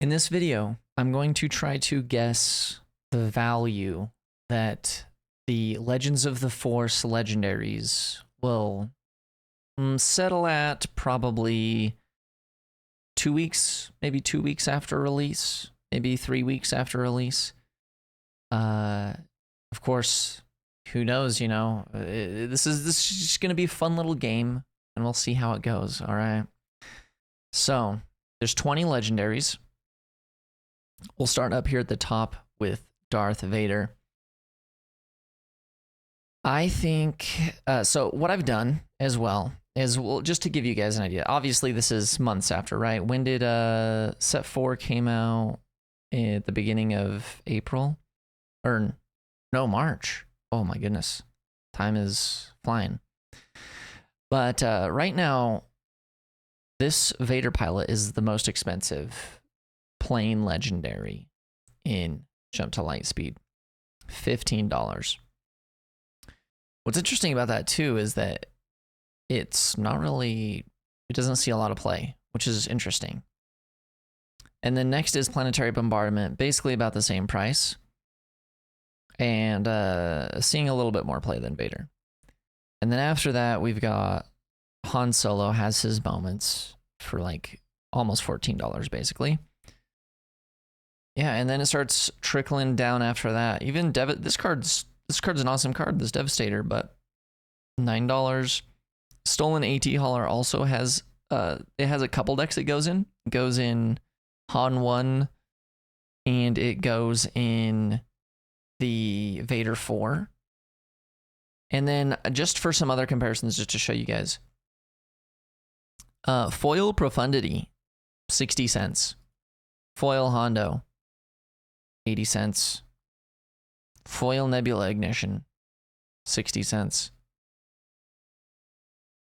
In this video, I'm going to try to guess the value that the Legends of the Force legendaries will settle at probably 2 weeks, maybe 2 weeks after release, maybe 3 weeks after release. Of course, who knows, you know, this is just going to be a fun little game, and we'll see how it goes, all right? So, there's 20 legendaries. We'll start up here at the top with Darth Vader. I think, so what I've done as well is, well, just to give you guys an idea, obviously this is months after, right? When did set 4 came out? At the beginning of April? Or, no, March. Oh my goodness. Time is flying. But right now, this Vader pilot is the most expensive plain legendary in Jump to Light Speed. $15. What's interesting about that too is that it's not really, it doesn't see a lot of play, which is interesting. And then next is Planetary Bombardment, basically about the same price, and seeing a little bit more play than Vader. And then after that, we've got Han Solo has his moments for like almost $14 basically. Yeah, and then it starts trickling down after that. Even this card's an awesome card, this Devastator, but $9. Stolen AT Hauler also has it has a couple decks it goes in. It goes in Han 1, and it goes in the Vader 4. And then just for some other comparisons, just to show you guys. Foil Profundity, 60 cents. Foil Hondo, 80 cents. Foil Nebula Ignition, 60 cents.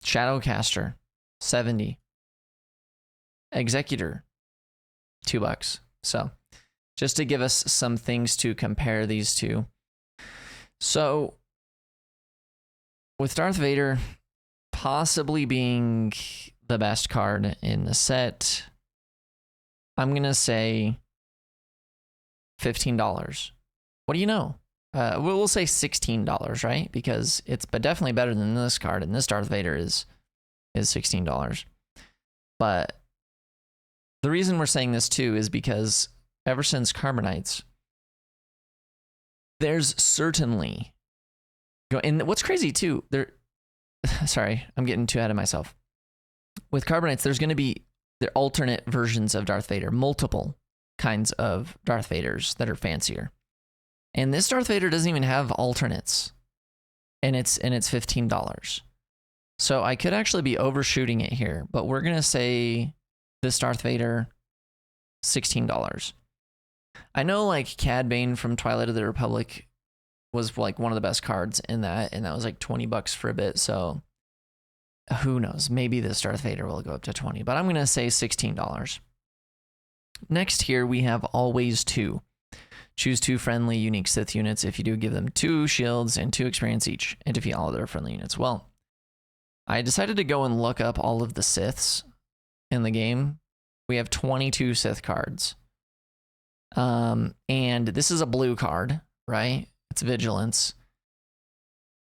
Shadowcaster, 70. Executor, $2. So, just to give us some things to compare these to. So, with Darth Vader possibly being the best card in the set, I'm going to say $15. What do you know? We'll say $16, right? Because it's definitely better than this card, and this Darth Vader is $16. But the reason we're saying this too is because ever since Carbonites, there's certainly, and what's crazy too, sorry, I'm getting too ahead of myself. With Carbonites, there's going to be the alternate versions of Darth Vader, multiple kinds of Darth Vaders that are fancier. And this Darth Vader doesn't even have alternates, and it's $15. So I could actually be overshooting it here, but we're going to say this Darth Vader, $16. I know like Cad Bane from Twilight of the Republic was like one of the best cards in that, and that was like $20 for a bit, so who knows? Maybe this Darth Vader will go up to 20, but I'm going to say $16. Next here, we have Always 2. Choose 2 friendly unique Sith units. If you do, give them 2 shields and 2 experience each, and defeat all other friendly units. Well, I decided to go and look up all of the Siths in the game. We have 22 Sith cards. And this is a blue card, right? It's Vigilance.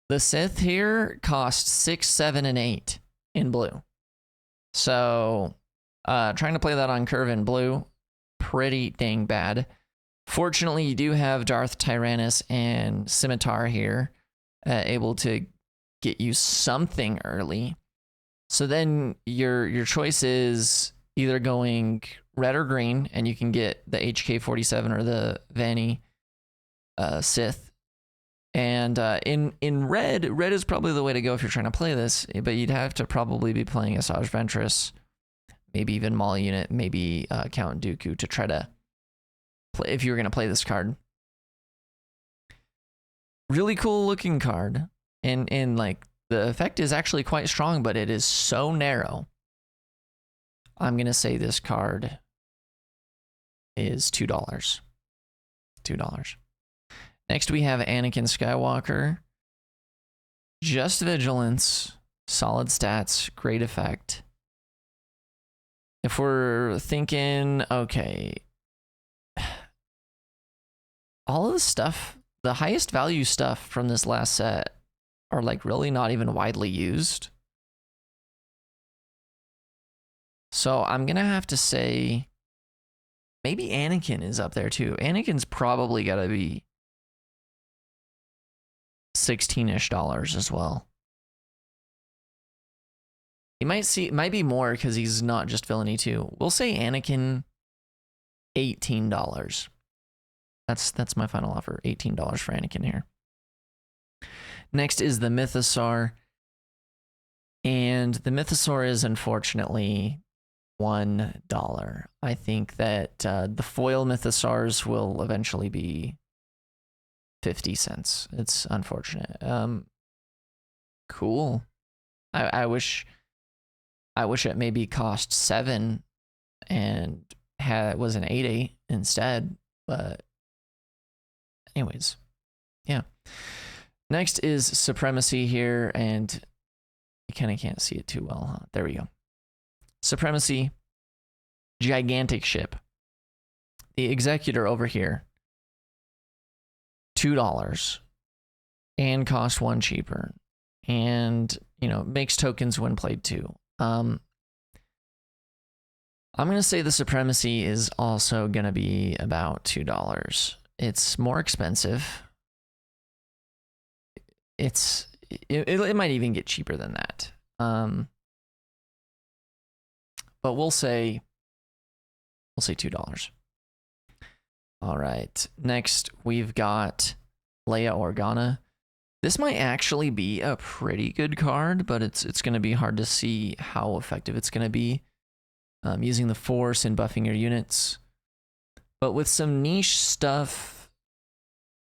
The Sith here cost 6, 7, and 8 in blue. So, trying to play that on curve in blue, pretty dang bad. Fortunately, you do have Darth Tyrannus and Scimitar here, able to get you something early. So then your choice is either going red or green, and you can get the HK-47 or the Vanny Sith. And in red is probably the way to go if you're trying to play this, but you'd have to probably be playing Asajj Ventress, maybe even Maul Unit, maybe Count Dooku to try to play if you were going to play this card. Really cool looking card, and like the effect is actually quite strong, but it is so narrow. I'm going to say this card is $2. $2. Next, we have Anakin Skywalker. Just Vigilance, solid stats, great effect. If we're thinking, okay, all of the stuff, the highest value stuff from this last set are like really not even widely used. So I'm going to have to say maybe Anakin is up there too. Anakin's probably got to be $16-ish as well. You might be more because he's not just villainy too. We'll say Anakin $18. That's my final offer. $18 for Anakin here. Next is the Mythosaur. And the Mythosaur is unfortunately $1. I think that the foil Mythosaurs will eventually be 50 cents. It's unfortunate. Cool. I wish it maybe cost 7 and was an 8 instead, but anyways, yeah. Next is Supremacy here, and you kind of can't see it too well, huh? There we go. Supremacy, gigantic ship. The Executor over here, $2 and cost 1 cheaper, and makes tokens when played too. I'm gonna say the Supremacy is also gonna be about $2. It's more expensive. It might even get cheaper than that. But we'll say $2. All right. Next, we've got Leia Organa. This might actually be a pretty good card, but it's going to be hard to see how effective it's going to be using the Force and buffing your units. But with some niche stuff,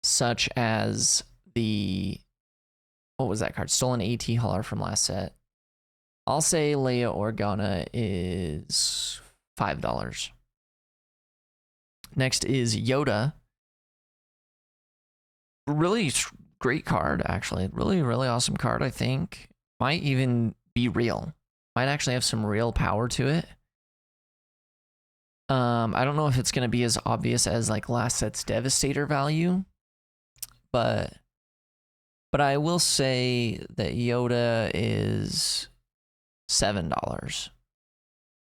such as what was that card? Stolen AT Hauler from last set. I'll say Leia Organa is $5. Next is Yoda. Really great card, actually. Really, really awesome card, I think. Might even be real. Might actually have some real power to it. I don't know if it's going to be as obvious as like last set's Devastator value, but I will say that Yoda is $7.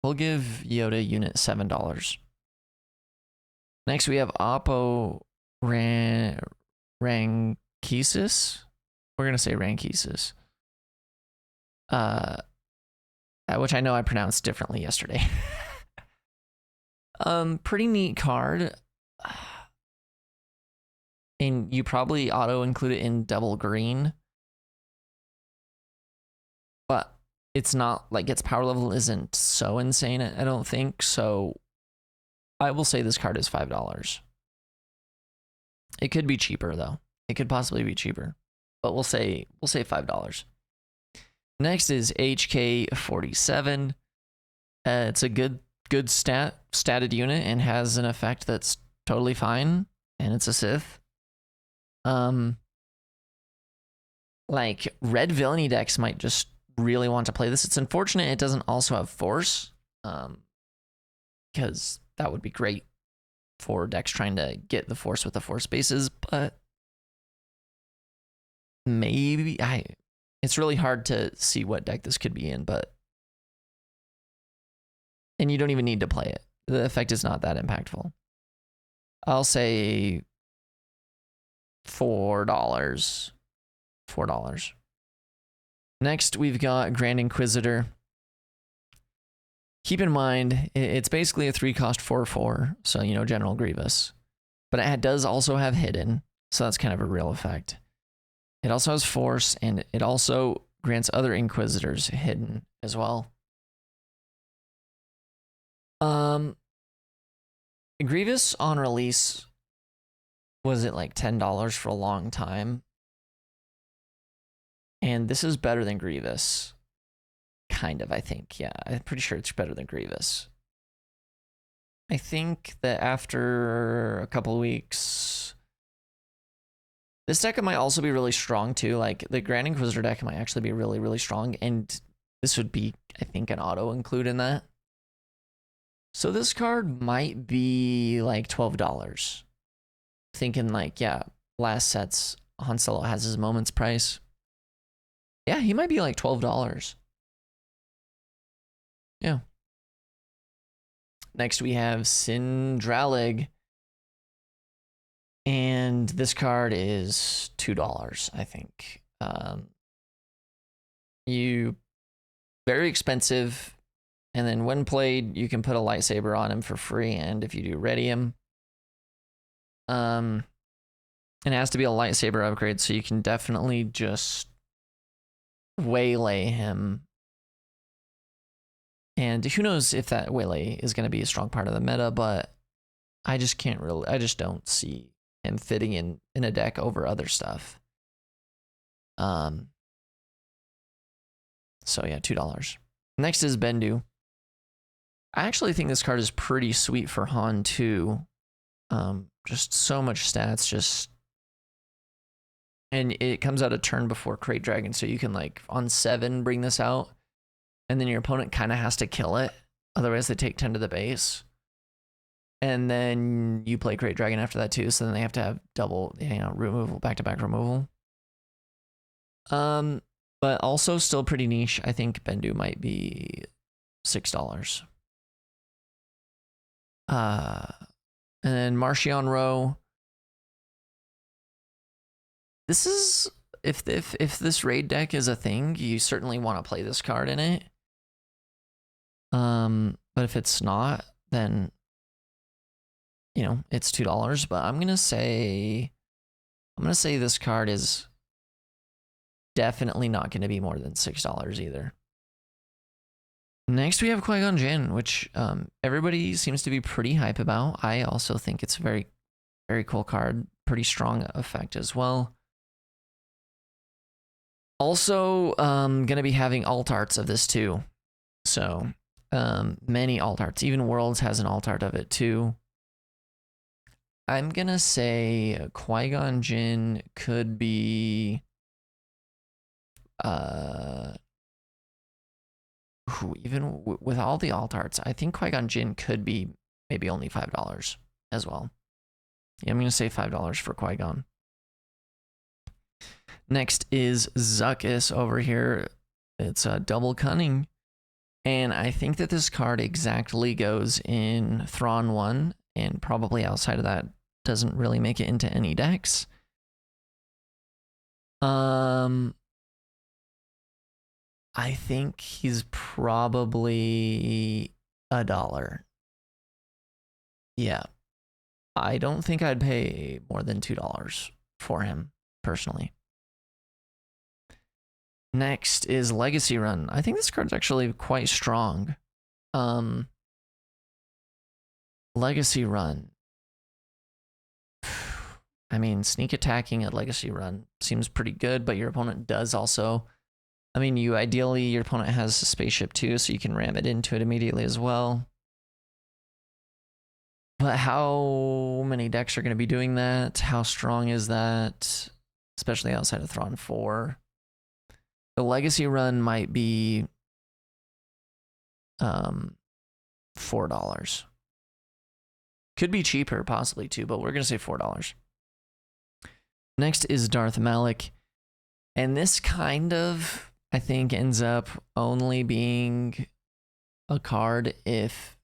We'll give Yoda unit $7. Next, we have Oppo Rankisis. We're going to say Rankisis. Which I know I pronounced differently yesterday. Pretty neat card. And you probably auto-include it in double green. But it's not, like, its power level isn't so insane, I don't think. So I will say this card is $5. It could be cheaper, though. It could possibly be cheaper. But we'll say $5. Next is HK47. It's a good statted unit and has an effect that's totally fine, and it's a Sith. Like red villainy decks might just really want to play this. It's unfortunate it doesn't also have Force, because that would be great for decks trying to get the Force with the Force bases, but maybe it's really hard to see what deck this could be in, and you don't even need to play it. The effect is not that impactful. I'll say $4. Next, we've got Grand Inquisitor. Keep in mind, it's basically a 3-cost 4/4, so General Grievous. But it does also have Hidden, so that's kind of a real effect. It also has Force, and it also grants other Inquisitors Hidden as well. Grievous on release, was it like $10 for a long time? And this is better than Grievous. Kind of, I think. Yeah, I'm pretty sure it's better than Grievous. I think that after a couple of weeks, this deck might also be really strong too. Like the Grand Inquisitor deck might actually be really, really strong. And this would be, I think, an auto include in that. So this card might be like $12. thinking like, yeah, last sets Han Solo has his moments price. Yeah, he might be like $12. Yeah. Next we have Sindralig. And this card is $2, I think. You very expensive, and then when played, you can put a lightsaber on him for free, and if you do ready him, it has to be a lightsaber upgrade, so you can definitely just waylay him. And who knows if that waylay is going to be a strong part of the meta, but I just don't see him fitting in a deck over other stuff. So yeah, $2. Next is Bendu. I actually think this card is pretty sweet for Han too. Just so much stats, and it comes out a turn before Crate Dragon, so you can like on 7 bring this out, and then your opponent kind of has to kill it, otherwise they take 10 to the base. And then you play Crate Dragon after that too, so then they have to have double, removal, back-to-back removal. But also still pretty niche. I think Bendu might be $6. And then Marchion Row. This is, if this raid deck is a thing, you certainly want to play this card in it. But if it's not, then it's $2. But I'm gonna say this card is definitely not going to be more than $6 either. Next we have Qui-Gon Jinn, which everybody seems to be pretty hype about. I also think it's a very, very cool card. Pretty strong effect as well. Also, gonna be having alt arts of this too. So many alt arts. Even Worlds has an alt art of it too. I'm gonna say Qui-Gon Jinn could be even with all the alt arts, I think Qui-Gon Jinn could be maybe only $5 as well. Yeah, I'm gonna say $5 for Qui-Gon. Next is Zuckuss over here. It's a double cunning, and I think that this card exactly goes in Thrawn 1, and probably outside of that doesn't really make it into any decks. I think he's probably $1. Yeah. I don't think I'd pay more than $2 for him, personally. Next is Legacy Run. I think this card's actually quite strong. Legacy Run. I mean, sneak attacking at Legacy Run seems pretty good, but your opponent does also... ideally, your opponent has a spaceship too, so you can ram it into it immediately as well. But how many decks are going to be doing that? How strong is that? Especially outside of Thrawn 4. The Legacy Run might be $4. Could be cheaper, possibly too, but we're going to say $4. Next is Darth Malik. And this kind of, I think, ends up only being a card if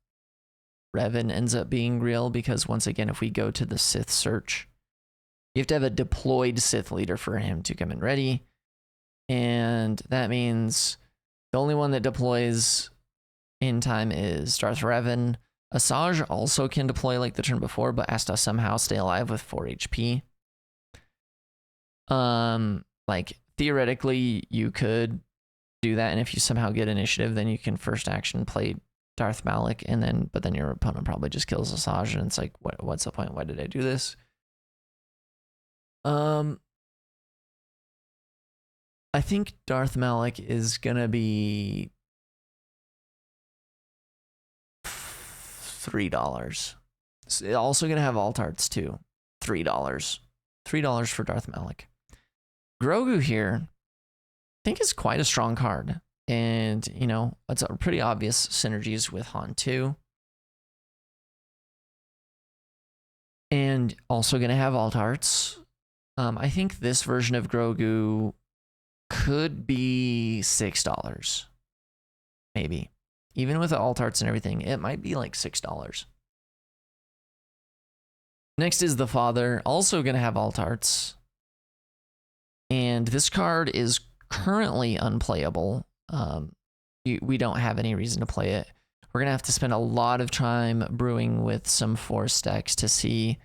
Revan ends up being real, because once again, if we go to the Sith search, you have to have a deployed Sith leader for him to come in ready. And that means the only one that deploys in time is Darth Revan. Asajj also can deploy like the turn before, but has to somehow stay alive with 4 HP. Like theoretically you could do that, and if you somehow get initiative, then you can first action play Darth Malik, but then your opponent probably just kills Asajj, and it's like, what's the point? Why did I do this? I think Darth Malik is gonna be $3. It's also gonna have alt arts too. $3. $3 for Darth Malik. Grogu here, I think, is quite a strong card. And, it's a pretty obvious synergies with Han too. And also going to have alt arts. I think this version of Grogu could be $6. Maybe. Even with the alt arts and everything, it might be like $6. Next is the Father, also going to have alt arts. And this card is currently unplayable. We don't have any reason to play it. We're going to have to spend a lot of time brewing with some Force decks to see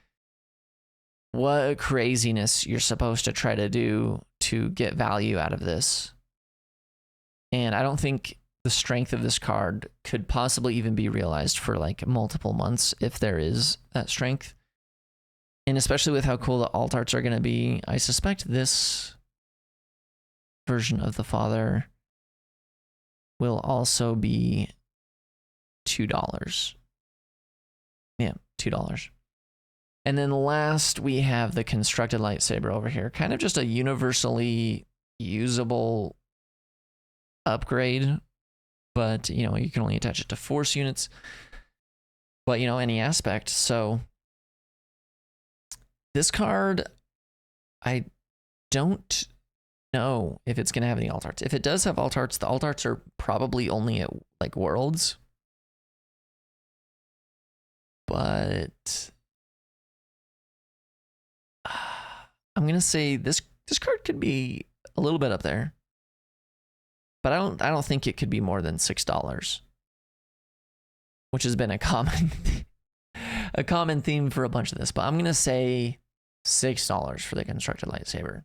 what craziness you're supposed to try to do to get value out of this. And I don't think the strength of this card could possibly even be realized for like multiple months if there is that strength. And especially with how cool the alt arts are going to be, I suspect this version of the Father will also be $2. Yeah, $2. And then last, we have the constructed lightsaber over here. Kind of just a universally usable upgrade. But, you know, you can only attach it to Force units. But, you know, any aspect. So this card, I don't know if it's going to have any alt arts. If it does have alt arts, the alt arts are probably only at like Worlds. But I'm going to say this card could be a little bit up there. But I don't think it could be more than $6, which has been a common theme for a bunch of this. But I'm going to say $6 for the constructed lightsaber.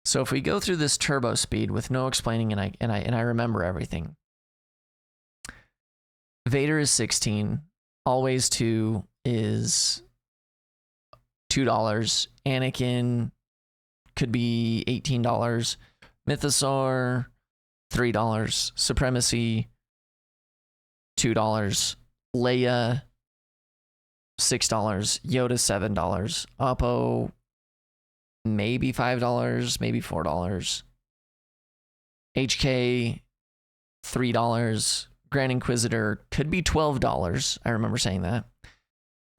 So if we go through this turbo speed with no explaining, and I remember everything. Vader is 16. Always 2 is $2. Anakin could be $18. Mythosaur, $3. Supremacy, $2. Leia, $6. Yoda, $7. Oppo, maybe $5, maybe $4. HK, $3. Grand Inquisitor could be $12. I remember saying that.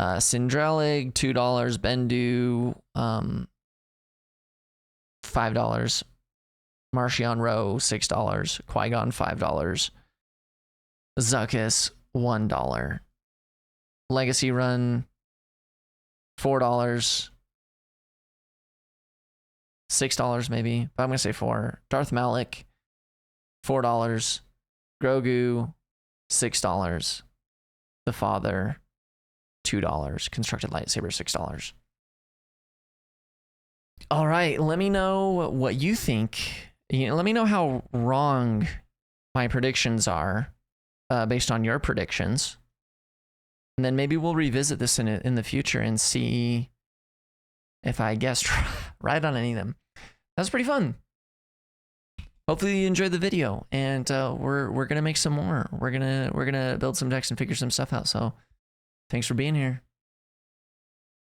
Sindralig, $2. Bendu, $5. Marchion Ro, $6. Qui-Gon, $5. Zuckuss, $1. Legacy Run, $4. $6 maybe, but I'm going to say $4. Darth Malik, $4. Grogu, $6. The Father, $2. Constructed lightsaber, $6. All right, let me know what you think. Let me know how wrong my predictions are based on your predictions. And then maybe we'll revisit this in the future and see if I guessed right on any of them. That was pretty fun. Hopefully you enjoyed the video, and we're gonna make some more. We're gonna build some decks and figure some stuff out. So thanks for being here.